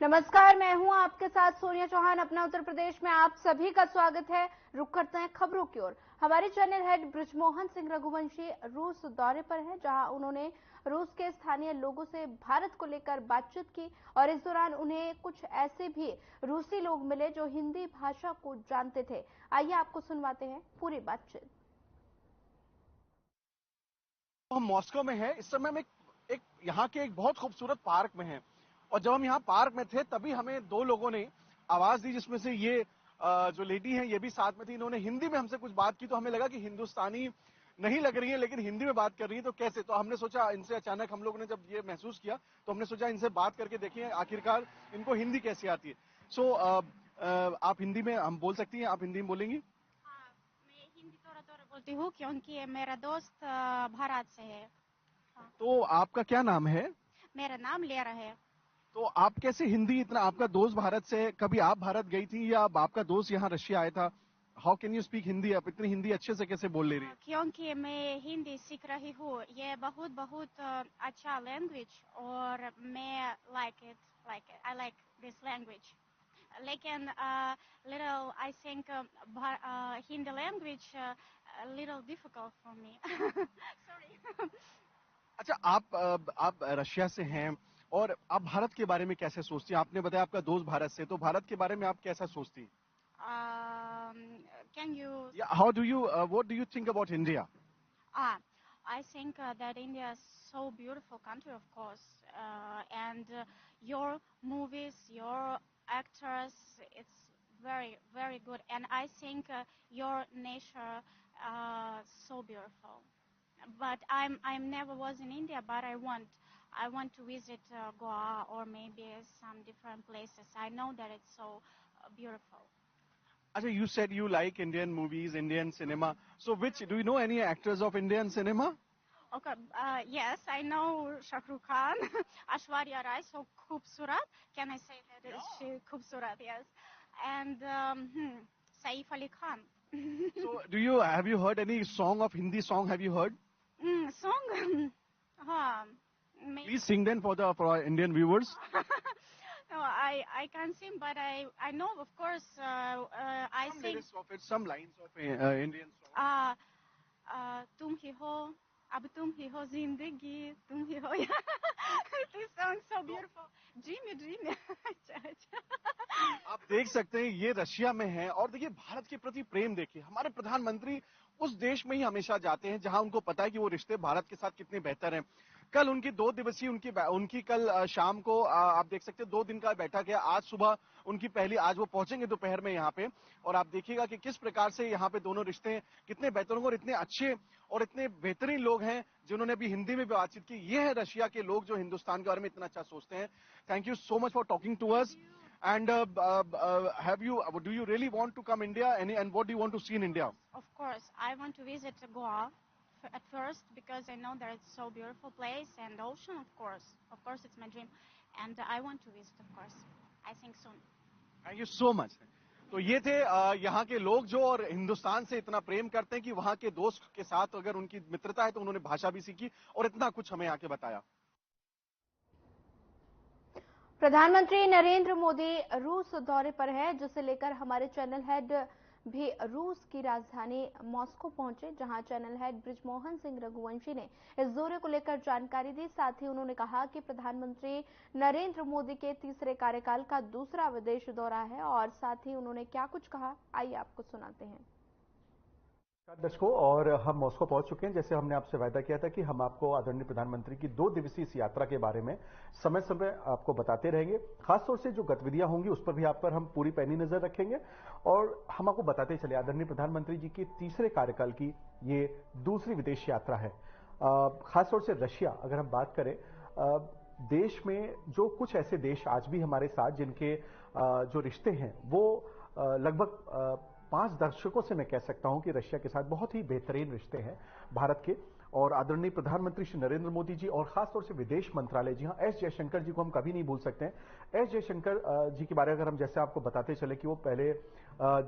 नमस्कार, मैं हूं आपके साथ सोनिया चौहान। अपना उत्तर प्रदेश में आप सभी का स्वागत है। रुक करते हैं खबरों की ओर। हमारे चैनल हेड बृजमोहन सिंह रघुवंशी रूस दौरे पर हैं, जहां उन्होंने रूस के स्थानीय लोगों से भारत को लेकर बातचीत की और इस दौरान उन्हें कुछ ऐसे भी रूसी लोग मिले जो हिंदी भाषा को जानते थे। आइए आपको सुनवाते हैं पूरी बातचीत। हम मॉस्को में हैं। इस समय हम एक यहाँ के एक बहुत खूबसूरत पार्क में हैं और जब हम यहाँ पार्क में थे तभी हमें दो लोगों ने आवाज दी, जिसमें से ये जो लेडी है ये भी साथ में थी। इन्होंने हिंदी में हमसे कुछ बात की तो हमें लगा कि हिंदुस्तानी नहीं लग रही है लेकिन हिंदी में बात कर रही है, तो कैसे? तो हमने सोचा इनसे, अचानक हम लोगों ने जब ये महसूस किया तो हमने सोचा इनसे बात करके देखिए आखिरकार इनको हिंदी कैसे आती है। सो आप हिंदी में हम बोल सकती हैं, आप हिंदी में बोलेंगी? हाँ, मैं हिंदी थोड़ा थोड़ा बोलती हूँ क्योंकि मेरा दोस्त भारत से है। हाँ, तो आपका क्या नाम है? मेरा नाम लेरा है। तो आप कैसे हिंदी इतना, आपका दोस्त भारत से है, कभी आप भारत गई थी या आपका दोस्त यहाँ रशिया आया था? How can you speak Hindi? आप इतनी हिंदी अच्छे से कैसे बोल ले रही है? क्योंकि मैं हिंदी सीख रही हूँ, ये बहुत बहुत अच्छा लैंग्वेज और मैं आई लाइक दिस लैंग्वेज। लेकिन little I think Hindi language little difficult for me. Sorry. अच्छा, आप रशिया से हैं और आप भारत के बारे में कैसे सोचती हैं? आपने बताया आपका दोस्त भारत से, तो भारत के बारे में आप कैसा सोचती हैं? Can you? या how do you, what do you think about India? Ah, I think that India is so beautiful country, of course, and your movies, your actors, it's very, very good, and I think your nature so beautiful. But I'm never was in India, but I want to visit Goa or maybe some different places. I know that it's so beautiful. अच्छा, you said you like Indian movies, Indian cinema. So which, do you know any actors of Indian cinema? Okay, yes, I know Shah Rukh Khan, Ashwarya Rai, so Khubsurat. Can I say that she Khubsurat? Yes, and Saif Ali Khan. So have you heard any song of Hindi song, have you heard? Song? Maybe. Please sing then for our Indian viewers. No, I can't sing, but I know, of course, I Some sing. lyrics of it, some lines of Indian song. तुम ही हो, अब तुम ही हो जिंदगी, तुम ही हो। This song so beautiful. Dreamy, dreamy. आप देख सकते हैं ये रशिया में है और देखिए भारत के प्रति प्रेम देखिए। हमारे प्रधानमंत्री उस देश में ही हमेशा जाते हैं जहां उनको पता है कि वो रिश्ते भारत के साथ कितने बेहतर हैं। कल उनकी 2 दिवसीय उनकी कल शाम को आप देख सकते हैं 2 दिन का बैठक है। आज सुबह उनकी पहली, आज वो पहुंचेंगे दोपहर में यहाँ पे और आप देखिएगा कि किस प्रकार से यहाँ पे दोनों रिश्ते कितने बेहतर होंगे और इतने अच्छे और इतने बेहतरीन लोग हैं जिन्होंने अभी हिंदी में भी बातचीत की। ये है रशिया के लोग जो हिंदुस्तान के बारे में इतना अच्छा सोचते हैं। Thank you so much for talking to us. And do you really want to come India? And what do you want to see in India? Of course, I want to visit Goa at first because I know that it's so beautiful place and ocean. Of course, it's my dream, and I want to visit. Of course, I think soon. Thank you so much. तो ये थे यहाँ के लोग जो और हिंदुस्तान से इतना प्रेम करते हैं कि वहाँ के दोस्त के साथ अगर उनकी मित्रता है तो उन्होंने भाषा भी सीखी और इतना कुछ हमें आके बताया। प्रधानमंत्री नरेंद्र मोदी रूस दौरे पर है, जिसे लेकर हमारे चैनल हेड भी रूस की राजधानी मॉस्को पहुंचे, जहां चैनल हेड बृजमोहन सिंह रघुवंशी ने इस दौरे को लेकर जानकारी दी। साथ ही उन्होंने कहा कि प्रधानमंत्री नरेंद्र मोदी के तीसरे कार्यकाल का दूसरा विदेश दौरा है और साथ ही उन्होंने क्या कुछ कहा, आइए आपको सुनाते हैं। दर्शकों, और हम मॉस्को पहुंच चुके हैं। जैसे हमने आपसे वायदा किया था कि हम आपको आदरणीय प्रधानमंत्री की 2 दिवसीय इस यात्रा के बारे में समय समय आपको बताते रहेंगे। खासतौर से जो गतिविधियां होंगी उस पर भी आप पर हम पूरी पैनी नजर रखेंगे और हम आपको बताते चले आदरणीय प्रधानमंत्री जी की तीसरे कार्यकाल की ये दूसरी विदेश यात्रा है। खासतौर से रशिया, अगर हम बात करें, देश में जो कुछ ऐसे देश आज भी हमारे साथ जिनके जो रिश्ते हैं वो लगभग 5 दशकों से मैं कह सकता हूं कि रशिया के साथ बहुत ही बेहतरीन रिश्ते हैं भारत के। और आदरणीय प्रधानमंत्री श्री नरेंद्र मोदी जी और खासतौर से विदेश मंत्रालय जी, हाँ, एस जयशंकर जी को हम कभी नहीं भूल सकते हैं। एस जयशंकर जी के बारे में अगर हम जैसे आपको बताते चले कि वो पहले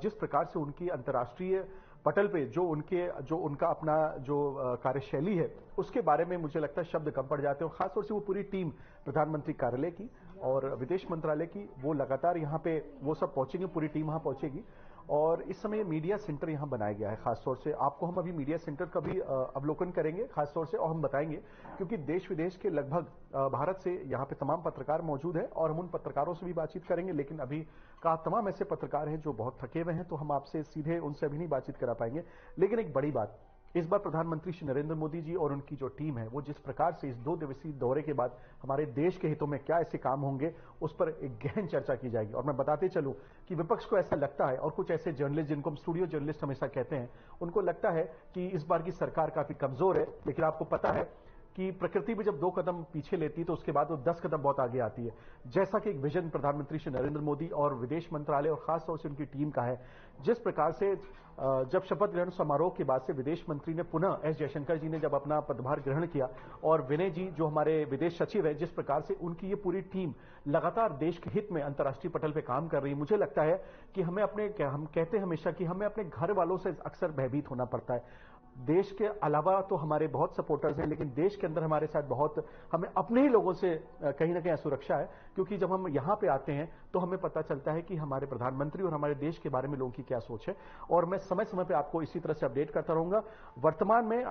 जिस प्रकार से उनकी अंतर्राष्ट्रीय पटल पे जो उनका अपना जो कार्यशैली है उसके बारे में मुझे लगता है शब्द कम पड़ जाते हैं। खासतौर से वो पूरी टीम प्रधानमंत्री कार्यालय की और विदेश मंत्रालय की वो लगातार यहाँ पे वो सब पहुंचेंगे, पूरी टीम वहां पहुंचेगी। और इस समय मीडिया सेंटर यहां बनाया गया है। खासतौर से आपको हम अभी मीडिया सेंटर का भी अवलोकन करेंगे खासतौर से, और हम बताएंगे क्योंकि देश विदेश के लगभग भारत से यहां पे तमाम पत्रकार मौजूद हैं और हम उन पत्रकारों से भी बातचीत करेंगे। लेकिन अभी का तमाम ऐसे पत्रकार हैं जो बहुत थके हुए हैं, तो हम आपसे सीधे उनसे अभी नहीं बातचीत करा पाएंगे। लेकिन एक बड़ी बात, इस बार प्रधानमंत्री श्री नरेंद्र मोदी जी और उनकी जो टीम है वो जिस प्रकार से इस 2 दिवसीय दौरे के बाद हमारे देश के हितों में क्या ऐसे काम होंगे उस पर एक गहन चर्चा की जाएगी। और मैं बताते चलूं कि विपक्ष को ऐसा लगता है और कुछ ऐसे जर्नलिस्ट जिनको हम स्टूडियो जर्नलिस्ट हमेशा कहते हैं, उनको लगता है कि इस बार की सरकार काफी कमजोर है। लेकिन आपको पता है कि प्रकृति भी जब 2 कदम पीछे लेती है तो उसके बाद वो 10 कदम बहुत आगे आती है। जैसा कि एक विजन प्रधानमंत्री श्री नरेंद्र मोदी और विदेश मंत्रालय और खासतौर से उनकी टीम का है, जिस प्रकार से जब शपथ ग्रहण समारोह के बाद से विदेश मंत्री ने पुनः एस जयशंकर जी ने जब अपना पदभार ग्रहण किया और विनय जी जो हमारे विदेश सचिव है, जिस प्रकार से उनकी ये पूरी टीम लगातार देश के हित में अंतर्राष्ट्रीय पटल पे काम कर रही है, मुझे लगता है कि हम कहते हैं हमेशा कि हमें अपने घर वालों से अक्सर भयभीत होना पड़ता है। देश के अलावा तो हमारे बहुत सपोर्टर्स हैं, लेकिन देश के अंदर हमारे साथ बहुत हमें अपने ही लोगों से कहीं ना कहीं असुरक्षा है। क्योंकि जब हम यहां पे आते हैं तो हमें पता चलता है कि हमारे प्रधानमंत्री और हमारे देश के बारे में लोगों की क्या सोच है। और मैं समय समय पे आपको इसी तरह से अपडेट करता रहूंगा। वर्तमान में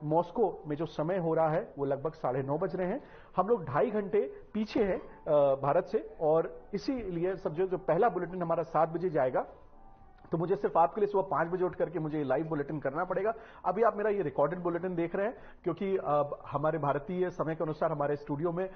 मॉस्को में जो समय हो रहा है वो लगभग 9:30 बज रहे हैं। हम लोग 2.5 घंटे पीछे हैं भारत से, और इसीलिए सब जो पहला बुलेटिन हमारा 7 बजे जाएगा, तो मुझे सिर्फ आपके लिए सुबह 5 बजे उठ करके मुझे लाइव बुलेटिन करना पड़ेगा। अभी आप मेरा ये रिकॉर्डेड बुलेटिन देख रहे हैं, क्योंकि हमारे भारतीय समय के अनुसार हमारे स्टूडियो में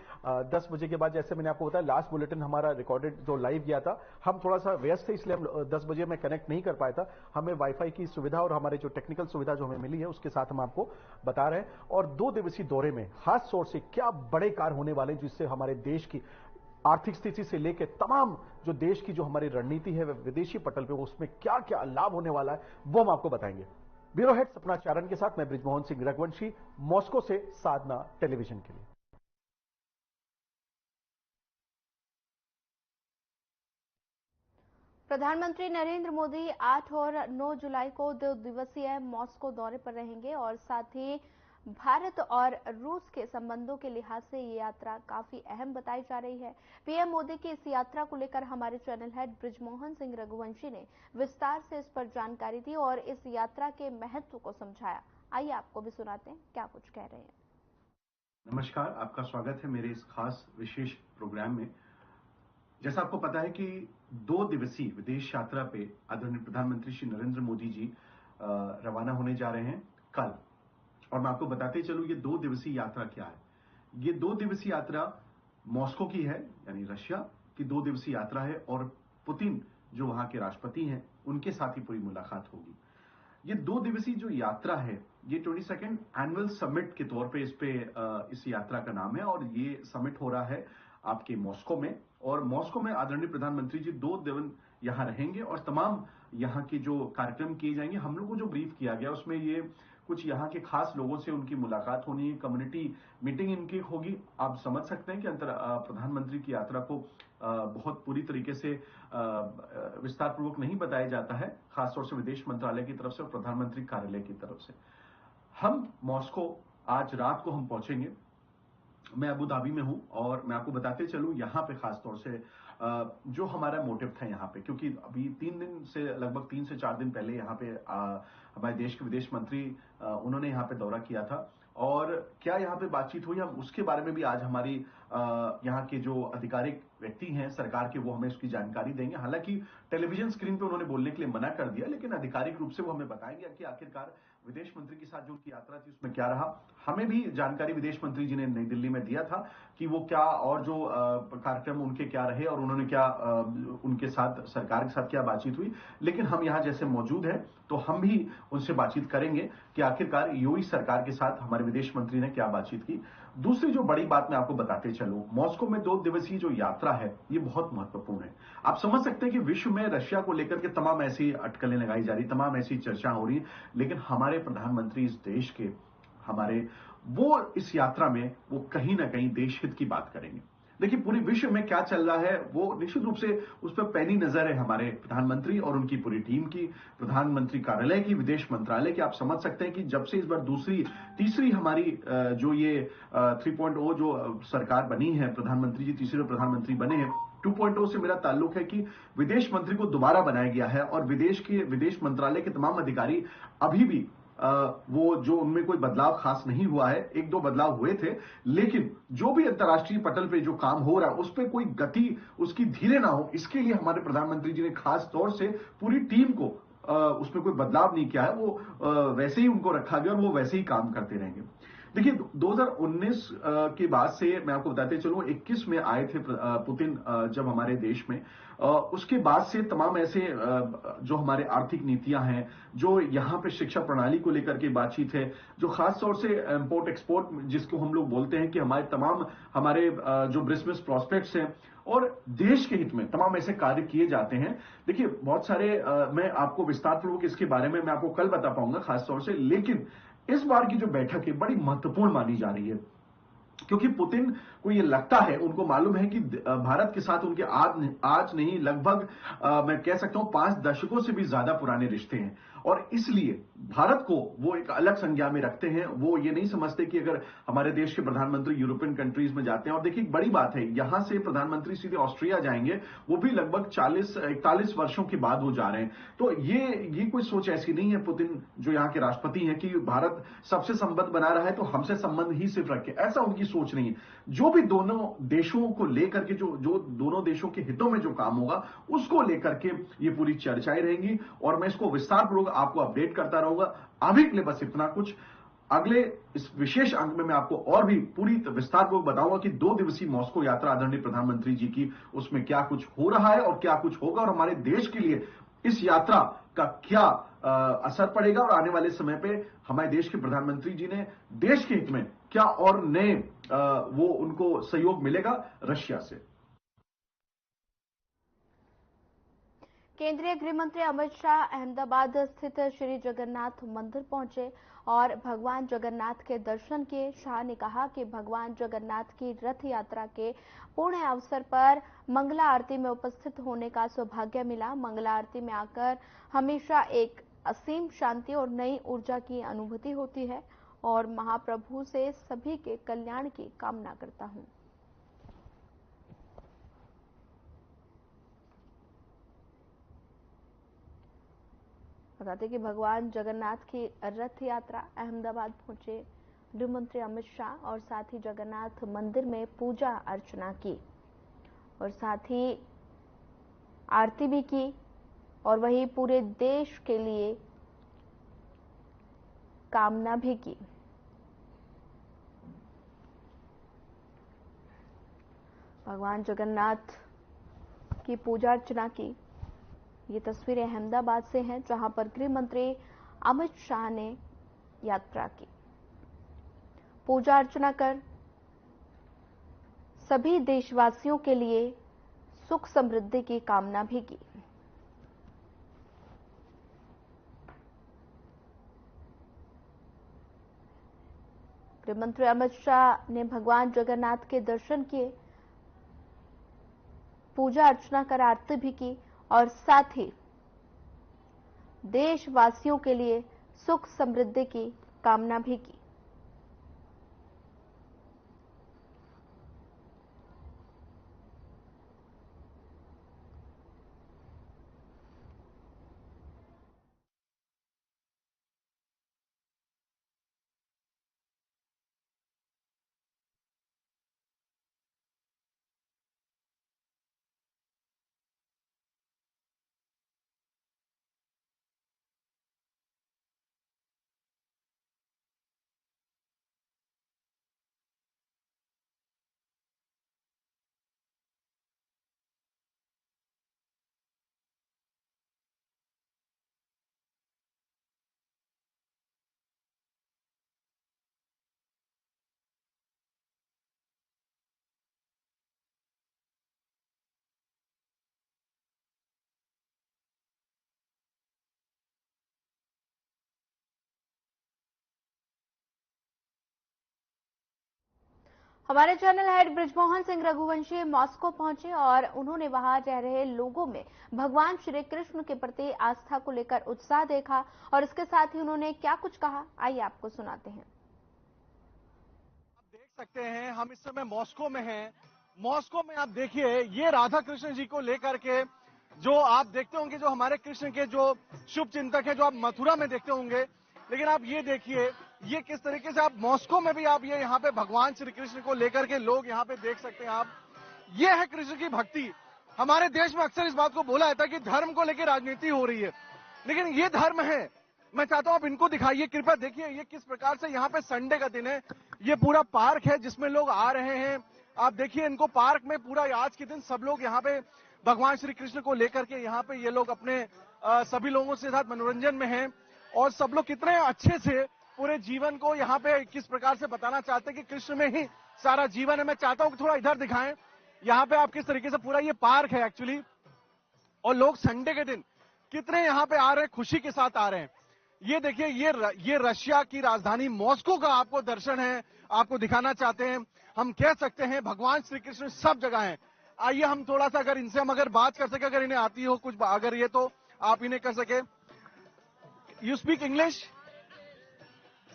10 बजे के बाद, जैसे मैंने आपको बताया, लास्ट बुलेटिन हमारा रिकॉर्डेड जो लाइव गया था, हम थोड़ा सा व्यस्त थे इसलिए हम 10 बजे में कनेक्ट नहीं कर पाया था। हमें वाईफाई की सुविधा और हमारे जो टेक्निकल सुविधा जो हमें मिली है उसके साथ हम आपको बता रहे हैं। और 2 दिवसीय दौरे में खास तौर से क्या बड़े कार्य होने वाले हैं, जिससे हमारे देश की आर्थिक स्थिति से लेकर तमाम जो देश की जो हमारी रणनीति है विदेशी पटल पे, उसमें क्या क्या लाभ होने वाला है वो हम आपको बताएंगे। ब्यूरो हेड सपना चारण के साथ मैं बृजमोहन सिंह रघुवंशी, मॉस्को से साधना टेलीविजन के लिए। प्रधानमंत्री नरेंद्र मोदी 8 और 9 जुलाई को 2 दिवसीय मॉस्को दौरे पर रहेंगे और साथ ही भारत और रूस के संबंधों के लिहाज से ये यात्रा काफी अहम बताई जा रही है। पीएम मोदी की इस यात्रा को लेकर हमारे चैनल हेड बृजमोहन सिंह रघुवंशी ने विस्तार से इस पर जानकारी दी और इस यात्रा के महत्व को समझाया। आइए आपको भी सुनाते हैं क्या कुछ कह रहे हैं। नमस्कार, आपका स्वागत है मेरे इस खास विशेष प्रोग्राम में। जैसा आपको पता है कि 2 दिवसीय विदेश यात्रा पे आदरणीय प्रधानमंत्री श्री नरेंद्र मोदी जी रवाना होने जा रहे हैं कल। और मैं आपको बताते चलूं ये 2 दिवसीय यात्रा क्या है। ये 2 दिवसीय यात्रा मॉस्को की है, यानी रशिया की 2 दिवसीय यात्रा है, और पुतिन जो वहां के राष्ट्रपति हैं उनके साथ ही पूरी मुलाकात होगी। ये 2 दिवसीय जो यात्रा है ये 22nd एनुअल समिट के तौर पे इस यात्रा का नाम है, और ये समिट हो रहा है आपके मॉस्को में। और मॉस्को में आदरणीय प्रधानमंत्री जी 2 दिन यहां रहेंगे और तमाम यहां के जो कार्यक्रम किए जाएंगे, हम लोग को जो ब्रीफ किया गया उसमें ये कुछ यहाँ के खास लोगों से उनकी मुलाकात होनी है, कम्युनिटी मीटिंग इनकी होगी। आप समझ सकते हैं कि प्रधानमंत्री की यात्रा को बहुत पूरी तरीके से विस्तार पूर्वक नहीं बताया जाता है, खासतौर से विदेश मंत्रालय की तरफ से और प्रधानमंत्री कार्यालय की तरफ से। हम मॉस्को आज रात को हम पहुंचेंगे। मैं अबू धाबी में हूं और मैं आपको बताते चलूं यहाँ पे खासतौर से जो हमारा मोटिव था यहाँ पे, क्योंकि अभी 3 दिन से लगभग 3 से 4 दिन पहले यहाँ पे हमारे देश के विदेश मंत्री उन्होंने यहाँ पे दौरा किया था, और क्या यहाँ पे बातचीत हुई हम उसके बारे में भी आज हमारी यहाँ के जो आधिकारिक व्यक्ति हैं सरकार के, वो हमें उसकी जानकारी देंगे। हालांकि टेलीविजन स्क्रीन पे उन्होंने बोलने के लिए मना कर दिया, लेकिन आधिकारिक रूप से वो हमें बताएंगे कि आखिरकार विदेश मंत्री के साथ जो उनकी यात्रा थी उसमें क्या रहा। हमें भी जानकारी विदेश मंत्री जी ने नई दिल्ली में दिया था कि वो क्या और जो कार्यक्रम उनके क्या रहे और उन्होंने क्या उनके साथ सरकार के साथ क्या बातचीत हुई। लेकिन हम यहाँ जैसे मौजूद हैं तो हम भी उनसे बातचीत करेंगे कि आखिरकार यूएई सरकार के साथ हमारे विदेश मंत्री ने क्या बातचीत की। दूसरी जो बड़ी बात मैं आपको बताते चलूं, मॉस्को में 2 दिवसीय जो यात्रा है ये बहुत महत्वपूर्ण है। आप समझ सकते हैं कि विश्व में रशिया को लेकर के तमाम ऐसी अटकलें लगाई जा रही, तमाम ऐसी चर्चा हो रही, लेकिन हमारे प्रधानमंत्री इस देश के वो इस यात्रा में वो कहीं ना कहीं देश हित की बात करेंगे। देखिए पूरे विश्व में क्या चल रहा है वो निश्चित रूप से उस पर पैनी नजर है हमारे प्रधानमंत्री और उनकी पूरी टीम की, प्रधानमंत्री कार्यालय की, विदेश मंत्रालय की। आप समझ सकते हैं कि जब से इस बार तीसरी हमारी जो ये 3.0 जो सरकार बनी है, प्रधानमंत्री जी तीसरे प्रधानमंत्री बने हैं, 2.0 से मेरा ताल्लुक है कि विदेश मंत्री को दोबारा बनाया गया है और विदेश मंत्रालय के तमाम अधिकारी अभी भी वो जो उनमें कोई बदलाव खास नहीं हुआ है, एक दो बदलाव हुए थे, लेकिन जो भी अंतर्राष्ट्रीय पटल पे जो काम हो रहा है उस पर कोई गति उसकी धीरे ना हो, इसके लिए हमारे प्रधानमंत्री जी ने खास तौर से पूरी टीम को उसमें कोई बदलाव नहीं किया है। वो वैसे ही उनको रखा गया और वो वैसे ही काम करते रहेंगे। देखिए 2019 के बाद से मैं आपको बताते चलूं, 21 में आए थे पुतिन जब हमारे देश में, उसके बाद से तमाम ऐसे जो हमारे आर्थिक नीतियां हैं, जो यहां पे शिक्षा प्रणाली को लेकर के बातचीत है, जो खास तौर से इंपोर्ट एक्सपोर्ट जिसको हम लोग बोलते हैं कि हमारे जो बिजनेस प्रोस्पेक्ट्स हैं और देश के हित में तमाम ऐसे कार्य किए जाते हैं। देखिए बहुत सारे मैं आपको विस्तार पूर्वक इसके बारे में मैं आपको कल बता पाऊंगा खास तौर से, लेकिन इस बार की जो बैठक है बड़ी महत्वपूर्ण मानी जा रही है, क्योंकि पुतिन को ये लगता है, उनको मालूम है कि भारत के साथ उनके आज नहीं लगभग मैं कह सकता हूं 5 दशकों से भी ज्यादा पुराने रिश्ते हैं और इसलिए भारत को वो एक अलग संज्ञा में रखते हैं। वो ये नहीं समझते कि अगर हमारे देश के प्रधानमंत्री यूरोपियन कंट्रीज में जाते हैं, और देखिए बड़ी बात है यहां से प्रधानमंत्री सीधे ऑस्ट्रिया जाएंगे, वो भी लगभग 40-41 वर्षों के बाद वो जा रहे हैं। तो ये कोई सोच ऐसी नहीं है पुतिन जो यहाँ के राष्ट्रपति हैं कि भारत सबसे संबंध बना रहा है तो हमसे संबंध ही सिर्फ रखे, ऐसा उनकी सोच नहीं है। जो भी दोनों देशों को लेकर के जो दोनों देशों के हितों में जो काम होगा उसको लेकर के ये पूरी चर्चाएं रहेंगी और मैं इसको विस्तार पूर्वक आपको अपडेट करता रहूंगा। अभी के लिए बस इतना कुछ। अगले इस विशेष अंक में मैं आपको और भी पूरी विस्तार पूर्वक बताऊंगा कि 2 दिवसीय मॉस्को यात्रा आदरणीय प्रधानमंत्री जी की, उसमें क्या कुछ हो रहा है और क्या कुछ होगा और हमारे देश के लिए इस यात्रा का क्या असर पड़ेगा और आने वाले समय पे हमारे देश के प्रधानमंत्री जी ने देश के हित में क्या और नए वो उनको सहयोग मिलेगा रशिया से। केंद्रीय गृह मंत्री अमित शाह अहमदाबाद स्थित श्री जगन्नाथ मंदिर पहुंचे और भगवान जगन्नाथ के दर्शन किए। शाह ने कहा कि भगवान जगन्नाथ की रथ यात्रा के पूर्ण अवसर पर मंगला आरती में उपस्थित होने का सौभाग्य मिला। मंगला आरती में आकर हमेशा एक असीम शांति और नई ऊर्जा की अनुभूति होती है और महाप्रभु से सभी के कल्याण की कामना करता हूं। बताते कि भगवान जगन्नाथ की रथ यात्रा अहमदाबाद पहुंचे गृह मंत्री अमित शाह और साथ ही जगन्नाथ मंदिर में पूजा अर्चना की और साथ ही आरती भी की और वही पूरे देश के लिए कामना भी की। भगवान जगन्नाथ की पूजा अर्चना की ये तस्वीरें अहमदाबाद से हैं, जहां पर गृह मंत्री अमित शाह ने यात्रा की, पूजा अर्चना कर सभी देशवासियों के लिए सुख समृद्धि की कामना भी की। गृह मंत्री अमित शाह ने भगवान जगन्नाथ के दर्शन किए, पूजा अर्चना कर आरती भी की और साथ ही देशवासियों के लिए सुख समृद्धि की कामना भी की। हमारे channel head Brijmohan Singh Raghuvanshi Moscow पहुंचे और उन्होंने वहां रह रहे लोगों में भगवान श्री कृष्ण के प्रति आस्था को लेकर उत्साह देखा और इसके साथ ही उन्होंने क्या कुछ कहा, आइए आपको सुनाते हैं। आप देख सकते हैं हम इस समय मॉस्को में हैं। मॉस्को में आप देखिए ये राधा कृष्ण जी को लेकर के जो आप देखते होंगे, जो हमारे कृष्ण के जो शुभ चिंतक है, जो आप मथुरा में देखते होंगे, लेकिन आप ये देखिए ये किस तरीके से आप मॉस्को में भी आप ये यहाँ पे भगवान श्री कृष्ण को लेकर के लोग यहाँ पे देख सकते हैं आप। ये है कृष्ण की भक्ति। हमारे देश में अक्सर इस बात को बोला जाता है कि धर्म को लेकर राजनीति हो रही है, लेकिन ये धर्म है। मैं चाहता हूं आप इनको दिखाइए, कृपया देखिए ये किस प्रकार से यहाँ पे संडे का दिन है। ये पूरा पार्क है जिसमें लोग आ रहे हैं। आप देखिए इनको पार्क में पूरा आज के दिन सब लोग यहाँ पे भगवान श्री कृष्ण को लेकर के यहाँ पे ये लोग अपने सभी लोगों के साथ मनोरंजन में हैं और सब लोग कितने अच्छे से पूरे जीवन को यहाँ पे किस प्रकार से बताना चाहते हैं कि कृष्ण में ही सारा जीवन है। मैं चाहता हूं कि थोड़ा इधर दिखाएं, यहाँ पे आप किस तरीके से पूरा ये पार्क है एक्चुअली, और लोग संडे के दिन कितने यहाँ पे आ रहे हैं, खुशी के साथ आ रहे हैं। ये देखिए ये रशिया की राजधानी मॉस्को का आपको दर्शन है, आपको दिखाना चाहते हैं। हम कह सकते हैं भगवान श्री कृष्ण सब जगह हैं। आइए हम थोड़ा सा अगर इनसे हम अगर बात कर सके, अगर इन्हें आती हो कुछ अगर ये तो आप इन्हें कर सके। You speak English?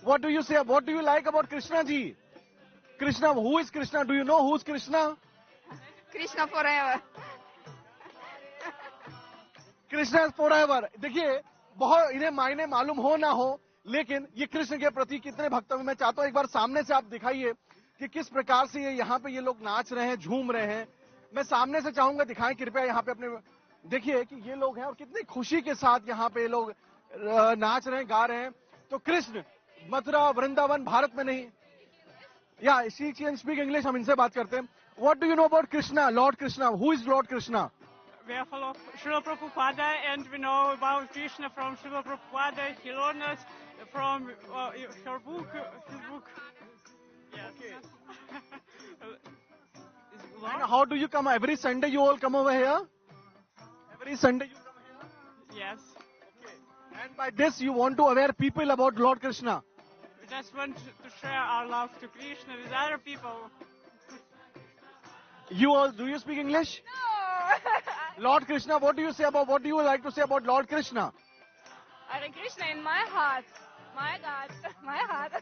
What do you say? What do you like about Krishna ji? Krishna, who is Krishna? Do you know who is Krishna? Krishna forever. Krishna is forever. देखिए बहुत इन्हें मायने मालूम हो ना हो, लेकिन ये कृष्ण के प्रति कितने भक्त हैं। मैं चाहता हूं एक बार सामने से आप दिखाइए कि किस प्रकार से ये यहाँ पे ये लोग नाच रहे हैं, झूम रहे हैं। मैं सामने से चाहूंगा दिखाएं कृपया यहाँ पे अपने, देखिए कि ये लोग हैं और कितनी खुशी के साथ यहाँ पे लोग नाच रहे हैं, गा रहे हैं। तो कृष्ण मथुरा वृंदावन भारत में नहीं, या शी कैन स्पीक इंग्लिश, हम इनसे बात करते हैं। What do you know about Krishna, Lord Krishna? Who is Lord Krishna? We are follow Srila Prabhupada, and we know about Krishna from Srila Prabhupada. He learned us from her book. His book. Yes. Okay. And how do you come? Every Sunday you all come over here? Every Sunday you come here? Yes. Okay. And by this you want to aware people about Lord Krishna? We just want to share our love to Krishna with other people. You all, do you speak English? No. Lord Krishna, what do you say about, what do you like to say about Lord Krishna? Hare Krishna in my heart. My God. My heart.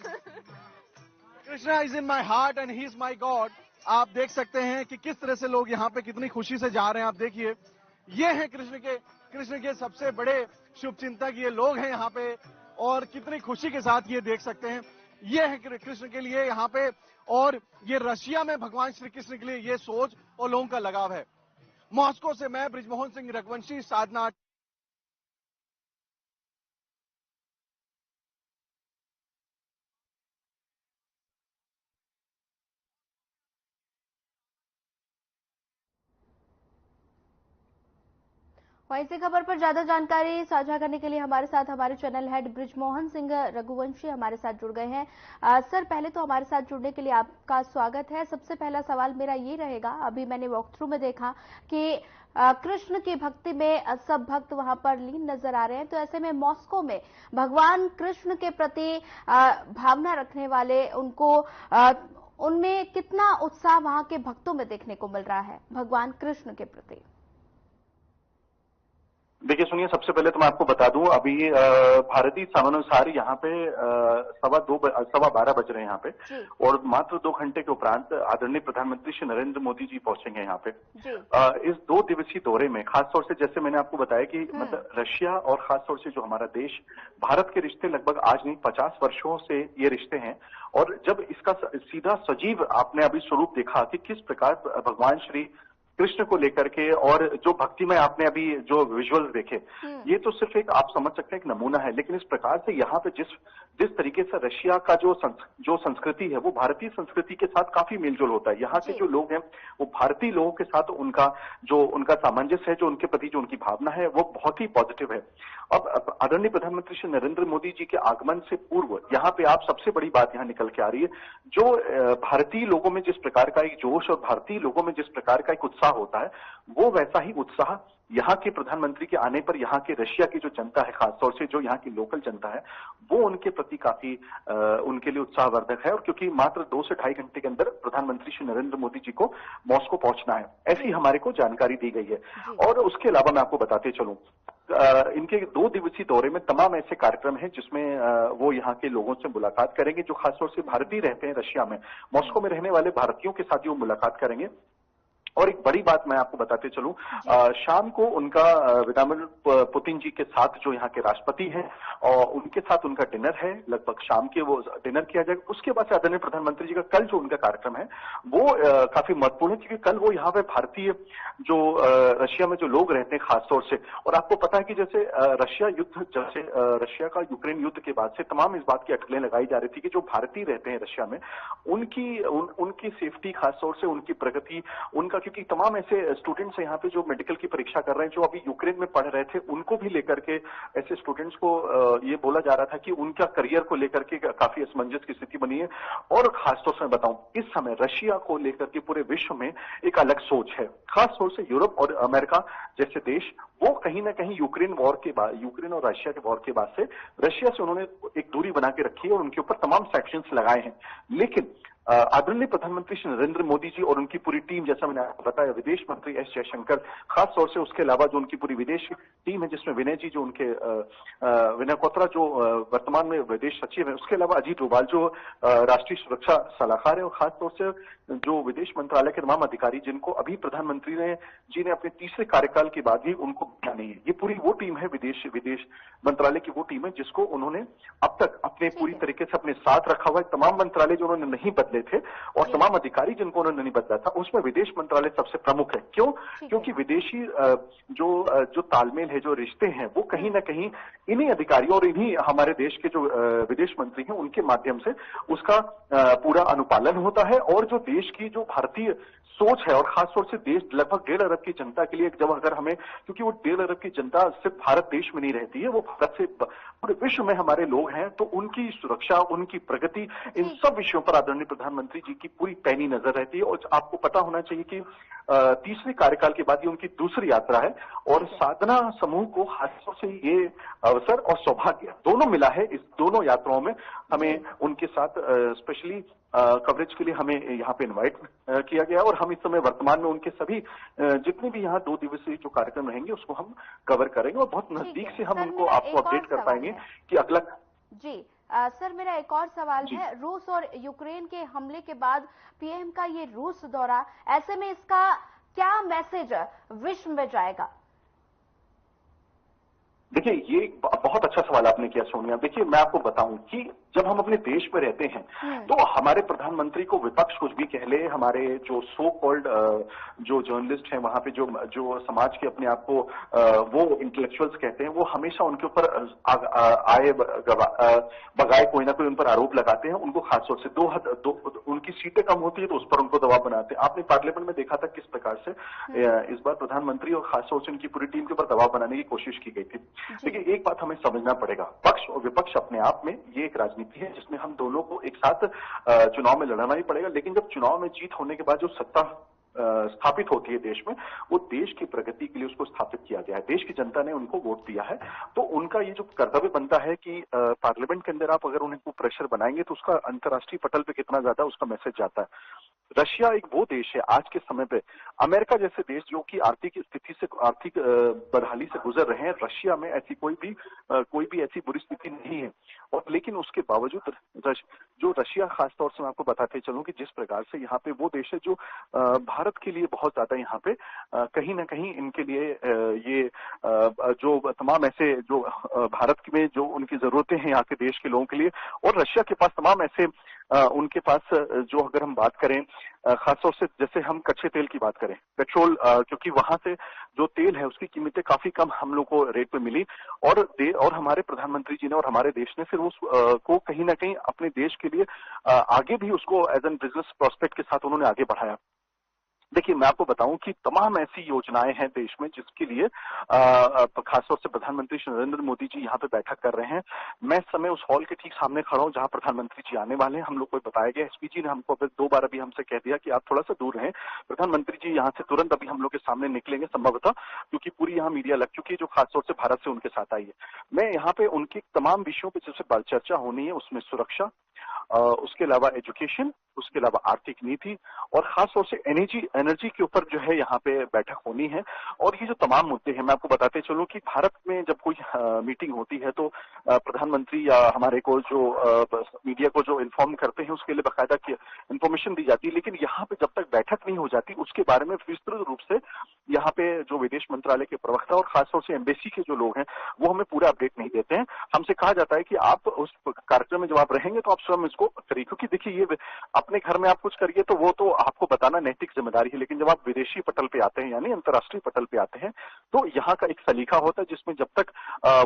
Krishna is in my heart and he is my God. आप देख सकते हैं कि किस तरह से लोग यहाँ पे कितनी खुशी से जा रहे हैं। आप देखिए ये हैं कृष्ण के सबसे बड़े शुभ चिंतक ये लोग हैं यहाँ पे, और कितनी खुशी के साथ ये देख सकते हैं। ये है कृष्ण के लिए यहाँ पे, और ये रशिया में भगवान श्री कृष्ण के लिए ये सोच और लोगों का लगाव है। मॉस्को से मैं बृजमोहन सिंह रघुवंशी, साधना। वहीं इसी खबर पर ज्यादा जानकारी साझा करने के लिए हमारे साथ हमारे चैनल हेड बृजमोहन सिंह रघुवंशी हमारे साथ जुड़ गए हैं। सर, पहले तो हमारे साथ जुड़ने के लिए आपका स्वागत है। सबसे पहला सवाल मेरा ये रहेगा, अभी मैंने वॉक थ्रू में देखा कि कृष्ण की भक्ति में सब भक्त वहां पर लीन नजर आ रहे हैं, तो ऐसे में मॉस्को में भगवान कृष्ण के प्रति भावना रखने वाले उनमें कितना उत्साह वहां के भक्तों में देखने को मिल रहा है भगवान कृष्ण के प्रति? देखिए सुनिए, सबसे पहले तो मैं आपको बता दूं, अभी भारतीय समयानुसार यहाँ पे 12:15 बज रहे हैं यहाँ पे, और मात्र 2 घंटे के उपरांत आदरणीय प्रधानमंत्री श्री नरेंद्र मोदी जी पहुंचेंगे यहाँ पे। इस 2 दिवसीय दौरे में खासतौर से, जैसे मैंने आपको बताया कि मतलब रशिया और खासतौर से जो हमारा देश भारत के रिश्ते लगभग आज नहीं 50 वर्षों से ये रिश्ते हैं, और जब इसका सीधा सजीव आपने अभी स्वरूप देखा कि किस प्रकार भगवान श्री कृष्ण को लेकर के, और जो भक्ति में आपने अभी जो विजुअल्स देखे, ये तो सिर्फ एक आप समझ सकते हैं एक नमूना है, लेकिन इस प्रकार से यहाँ पे जिस तरीके से रशिया का जो संस्कृति है वो भारतीय संस्कृति के साथ काफी मेलजोल होता है। यहाँ के जो लोग हैं वो भारतीय लोगों के साथ उनका सामंजस्य है, जो उनके प्रति जो उनकी भावना है वो बहुत ही पॉजिटिव है। अब आदरणीय प्रधानमंत्री श्री नरेंद्र मोदी जी के आगमन से पूर्व यहाँ पे आप सबसे बड़ी बात यहाँ निकल के आ रही है, जो भारतीय लोगों में जिस प्रकार का एक जोश और भारतीय लोगों में जिस प्रकार का एक उत्साह होता है, वो वैसा ही उत्साह यहाँ के प्रधानमंत्री के आने पर यहाँ के रशिया की जो जनता है, खासतौर से जो यहाँ की लोकल जनता है, वो उनके प्रति काफी उनके लिए उत्साहवर्धक है। और क्योंकि मात्र 2 से ढाई घंटे के अंदर प्रधानमंत्री श्री नरेंद्र मोदी जी को मॉस्को पहुंचना है, ऐसी हमारे को जानकारी दी गई है। और उसके अलावा मैं आपको बताते चलूं, इनके 2 दिवसीय दौरे में तमाम ऐसे कार्यक्रम हैं जिसमें वो यहाँ के लोगों से मुलाकात करेंगे जो खासतौर से भारतीय रहते हैं रशिया में, मॉस्को में रहने वाले भारतीयों के साथ ही वो मुलाकात करेंगे। और एक बड़ी बात मैं आपको बताते चलूं, शाम को उनका व्लादिमीर पुतिन जी के साथ जो यहाँ के राष्ट्रपति हैं और उनके साथ उनका डिनर है, लगभग शाम के वो डिनर किया जाएगा। उसके बाद से आदरणीय प्रधानमंत्री जी का कल जो उनका कार्यक्रम है वो काफी महत्वपूर्ण है, क्योंकि कल वो यहाँ पे भारतीय जो रशिया में जो लोग रहते हैं खासतौर से, और आपको पता है कि जैसे रशिया का यूक्रेन युद्ध के बाद से तमाम इस बात की अटकलें लगाई जा रही थी कि जो भारतीय रहते हैं रशिया में उनकी सेफ्टी, खासतौर से उनकी प्रगति, उनका, क्योंकि तमाम ऐसे स्टूडेंट्स यहाँ पे जो मेडिकल की परीक्षा कर रहे हैं, जो अभी यूक्रेन में पढ़ रहे थे, उनको भी लेकर के ऐसे स्टूडेंट्स को ये बोला जा रहा था कि उनका करियर को लेकर के काफी असमंजस की स्थिति बनी है। और खासतौर से मैं बताऊं, इस समय रशिया को लेकर के पूरे विश्व में एक अलग सोच है। खासतौर से यूरोप और अमेरिका जैसे देश, वो कहीं ना कहीं यूक्रेन और रशिया के वॉर के बाद से रशिया से उन्होंने एक दूरी बना के रखी है और उनके ऊपर तमाम सैंक्शंस लगाए हैं। लेकिन आदरणीय प्रधानमंत्री श्री नरेंद्र मोदी जी और उनकी पूरी टीम, जैसा मैंने आपको बताया, विदेश मंत्री एस जयशंकर, खासतौर से उसके अलावा जो उनकी पूरी विदेश टीम है जिसमें विनय जी, जो उनके विनय क्वात्रा जो वर्तमान में विदेश सचिव है, उसके अलावा अजीत डोभाल जो राष्ट्रीय सुरक्षा सलाहकार है, और खासतौर से जो विदेश मंत्रालय के तमाम अधिकारी जिनको अभी प्रधानमंत्री जी ने अपने तीसरे कार्यकाल के बाद ही उनको भेजा नहीं है, ये पूरी वो टीम है, विदेश मंत्रालय की वो टीम है जिसको उन्होंने अब तक अपने पूरी तरीके से अपने साथ रखा हुआ है। तमाम मंत्रालय जो उन्होंने नहीं बदले थे और तमाम अधिकारी जिनको उन्होंने नहीं बदला था, उसमें विदेश मंत्रालय सबसे प्रमुख है। क्यों? क्योंकि विदेशी जो तालमेल है, जो रिश्ते हैं, वो कहीं ना कहीं इन्हीं अधिकारियों और इन्हीं हमारे देश के जो विदेश मंत्री हैं उनके माध्यम से उसका पूरा अनुपालन होता है। और जो देश की जो भारतीय सोच है, और खासतौर से देश लगभग 1.5 अरब की जनता के लिए, जब अगर हमें, क्योंकि वो 1.5 अरब की जनता सिर्फ भारत देश में नहीं रहती है, वो भारत से पूरे विश्व में हमारे लोग हैं, तो उनकी सुरक्षा, उनकी प्रगति, इन सब विषयों पर आदरणीय प्रधानमंत्री जी की पूरी पैनी नजर रहती है। और आपको पता होना चाहिए कि तीसरे कार्यकाल के बाद ये उनकी दूसरी यात्रा है और साधना समूह को खासतौर से ये अवसर और सौभाग्य दोनों मिला है। इस दोनों यात्राओं में हमें उनके साथ स्पेशली कवरेज के लिए हमें यहाँ पे इनवाइट किया गया, और हम इस समय वर्तमान में उनके सभी जितने भी यहाँ 2 दिवसीय जो कार्यक्रम रहेंगे उसको हम कवर करेंगे और बहुत नजदीक से हम उनको आपको अपडेट कर पाएंगे कि अगला। जी सर, मेरा एक और सवाल है, रूस और यूक्रेन के हमले के बाद पीएम का ये रूस दौरा, ऐसे में इसका क्या मैसेज विश्व में जाएगा? देखिए, ये बहुत अच्छा सवाल आपने किया सोनिया। देखिए, मैं आपको बताऊं कि जब हम अपने देश में रहते हैं तो हमारे प्रधानमंत्री को विपक्ष कुछ भी कह ले, हमारे जो सो कॉल्ड जो जर्नलिस्ट हैं वहां पे जो समाज के अपने आप को वो इंटेलेक्चुअल्स कहते हैं, वो हमेशा उनके ऊपर आए बगाए कोई ना कोई उन पर आरोप लगाते हैं। उनको खासतौर से उनकी सीटें कम होती है तो उस पर उनको दबाव बनाते हैं। आपने पार्लियामेंट में देखा था किस प्रकार से इस बार प्रधानमंत्री और खासतौर से उनकी पूरी टीम के ऊपर दबाव बनाने की कोशिश की गई थी। देखिए, एक बात हमें समझना पड़ेगा, पक्ष और विपक्ष अपने आप में ये एक राजनीति है जिसमें हम दोनों को एक साथ चुनाव में लड़ना ही पड़ेगा। लेकिन जब चुनाव में जीत होने के बाद जो सत्ता स्थापित होती है देश में, वो देश की प्रगति के लिए उसको स्थापित किया गया है। देश की जनता ने उनको वोट दिया है, तो उनका ये जो कर्तव्य बनता है कि पार्लियामेंट के अंदर आप अगर उनको प्रेशर बनाएंगे तो उसका अंतर्राष्ट्रीय पटल पे कितना ज्यादा उसका मैसेज जाता है। रशिया एक वो देश है आज के समय पे, अमेरिका जैसे देश जो कि आर्थिक स्थिति से, आर्थिक बदहाली से गुजर रहे हैं, रशिया में ऐसी कोई भी ऐसी बुरी स्थिति नहीं है। और लेकिन उसके बावजूद जो रशिया, खासतौर से मैं आपको बताते चलूं कि जिस प्रकार से यहाँ पे वो देश है जो भारत के लिए बहुत ज्यादा यहाँ पे कहीं ना कहीं इनके लिए ये जो तमाम ऐसे जो भारत में जो उनकी जरूरतें हैं यहाँ के देश के लोगों के लिए, और रशिया के पास तमाम ऐसे उनके पास जो अगर हम बात करें खासतौर से जैसे हम कच्चे तेल की बात करें, पेट्रोल, क्योंकि वहां से जो तेल है उसकी कीमतें काफी कम हम लोग को रेट पे मिली, और हमारे प्रधानमंत्री जी ने और हमारे देश ने फिर उसको कहीं ना कहीं अपने देश के लिए आगे भी उसको एज एन बिजनेस प्रोस्पेक्ट के साथ उन्होंने आगे बढ़ाया। देखिए, मैं आपको बताऊं कि तमाम ऐसी योजनाएं हैं देश में जिसके लिए खासतौर से प्रधानमंत्री श्री नरेंद्र मोदी जी यहाँ पे बैठक कर रहे हैं। मैं इस समय उस हॉल के ठीक सामने खड़ा हूं जहां प्रधानमंत्री जी आने वाले हैं। हम लोग को बताया गया, एसपी जी ने हमको अभी 2 बार अभी हमसे कह दिया कि आप थोड़ा सा दूर रहें। प्रधानमंत्री जी यहाँ से तुरंत अभी हम लोग के सामने निकलेंगे संभवतः, क्योंकि पूरी यहाँ मीडिया लग चुकी है जो खासतौर से भारत से उनके साथ आई है। मैं यहाँ पे उनकी तमाम विषयों पर जिससे चर्चा होनी है, उसमें सुरक्षा, उसके अलावा एजुकेशन, उसके अलावा आर्थिक नीति और खासतौर से एनर्जी के ऊपर जो है यहाँ पे बैठक होनी है। और ये जो तमाम मुद्दे हैं, मैं आपको बताते चलूं कि भारत में जब कोई मीटिंग होती है तो प्रधानमंत्री या हमारे को जो मीडिया को जो इन्फॉर्म करते हैं उसके लिए बाकायदा इन्फॉर्मेशन दी जाती है। लेकिन यहाँ पे जब तक बैठक नहीं हो जाती उसके बारे में विस्तृत रूप से यहाँ पे जो विदेश मंत्रालय के प्रवक्ता और खासतौर से एम्बेसी के जो लोग हैं वो हमें पूरा अपडेट नहीं देते हैं। हमसे कहा जाता है कि आप उस कार्यक्रम में जब आप रहेंगे तो आप स्वयं इसको करिए, क्योंकि देखिए ये अपने घर में आप कुछ करिए तो वो तो आपको बताना नैतिक जिम्मेदारी है, लेकिन जब आप विदेशी पटल पे आते हैं यानी अंतर्राष्ट्रीय पटल पे आते हैं तो यहाँ का एक सलीका होता है जिसमें जब तक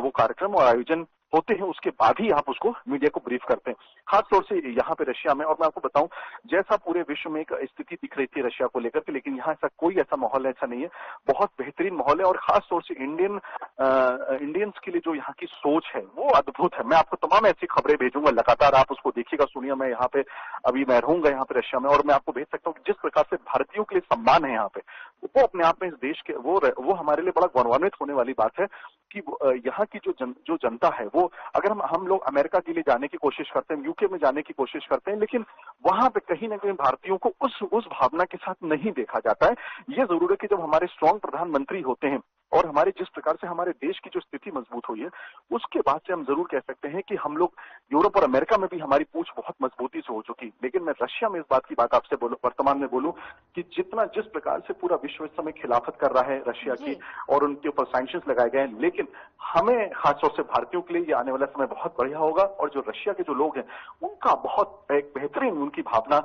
वो कार्यक्रम और आयोजन होते हैं उसके बाद ही आप उसको मीडिया को ब्रीफ करते हैं, खासतौर से यहाँ पे रशिया में। और मैं आपको बताऊं, जैसा पूरे विश्व में एक स्थिति दिख रही थी रशिया को लेकर के, लेकिन यहाँ ऐसा माहौल ऐसा नहीं है। बहुत बेहतरीन माहौल है और खासतौर से इंडियंस के लिए जो यहाँ की सोच है वो अद्भुत है। मैं आपको तमाम ऐसी खबरें भेजूंगा, लगातार आप उसको देखिएगा, सुनिए। मैं यहाँ पे अभी मैं रहूंगा यहाँ पे रशिया में और मैं आपको भेज सकता हूँ कि जिस प्रकार से भारतीयों के लिए सम्मान है यहाँ पे, वो अपने आप में इस देश के वो हमारे लिए बड़ा गौरवान्वित होने वाली बात है कि यहाँ की जो जनता है वो, अगर हम लोग अमेरिका के लिए जाने की कोशिश करते हैं, यूके में जाने की कोशिश करते हैं, लेकिन वहां पे कहीं ना कहीं भारतीयों को उस भावना के साथ नहीं देखा जाता है। ये जरूर है कि जब हमारे स्ट्रांग प्रधानमंत्री होते हैं और हमारे जिस प्रकार से हमारे देश की जो स्थिति मजबूत हुई है उसके बाद से हम जरूर कह सकते हैं कि हम लोग यूरोप और अमेरिका में भी हमारी पूछ बहुत मजबूती से हो चुकी। लेकिन मैं रशिया में इस बात की बात आपसे वर्तमान में बोलूं कि जिस प्रकार से पूरा विश्व इस समय खिलाफत कर रहा है रशिया की और उनके ऊपर सैंक्शंस लगाए गए हैं, लेकिन हमें खासतौर से भारतीयों के लिए ये आने वाला समय बहुत बढ़िया होगा। और जो रशिया के जो लोग हैं उनका बहुत एक बेहतरीन उनकी भावना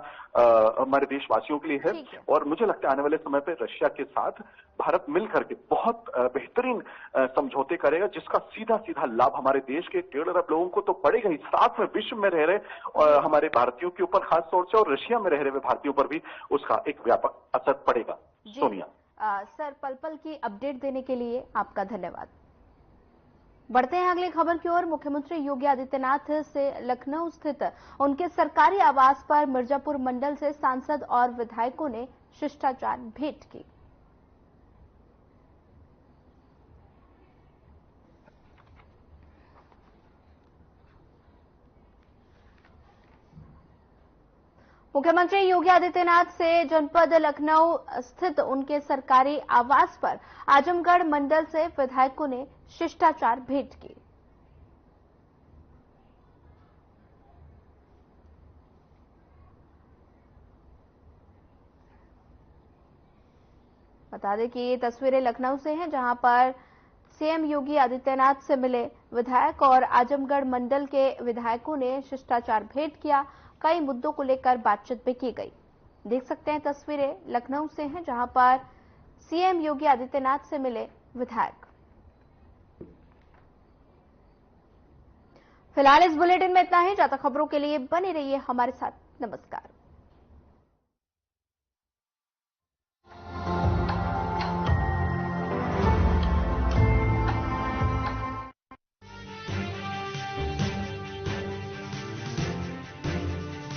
हमारे देशवासियों के लिए है। और मुझे लगता है आने वाले समय पर रशिया के साथ भारत मिलकर के बहुत बेहतरीन समझौते करेगा, जिसका सीधा सीधा लाभ हमारे देश के 1.5 अरब लोगों को तो पड़ेगा ही, साथ में विश्व में रह रहे हमारे भारतीयों के ऊपर खास तौर से और रशिया में रह रहे भारतीयों पर भी उसका एक व्यापक असर पड़ेगा। सोनिया सर, पल पल की अपडेट देने के लिए आपका धन्यवाद। बढ़ते हैं अगली खबर की ओर। मुख्यमंत्री योगी आदित्यनाथ से लखनऊ स्थित उनके सरकारी आवास पर मिर्जापुर मंडल से सांसद और विधायकों ने शिष्टाचार भेंट की। मुख्यमंत्री योगी आदित्यनाथ से जनपद लखनऊ स्थित उनके सरकारी आवास पर आजमगढ़ मंडल से विधायकों ने शिष्टाचार भेंट की। बता दें कि ये तस्वीरें लखनऊ से हैं, जहां पर सीएम योगी आदित्यनाथ से मिले विधायक और आजमगढ़ मंडल के विधायकों ने शिष्टाचार भेंट किया। कई मुद्दों को लेकर बातचीत भी की गई। देख सकते हैं तस्वीरें लखनऊ से हैं, जहां पर सीएम योगी आदित्यनाथ से मिले विधायक। फिलहाल इस बुलेटिन में इतना ही। ज्यादा खबरों के लिए बने रहिए हमारे साथ। नमस्कार।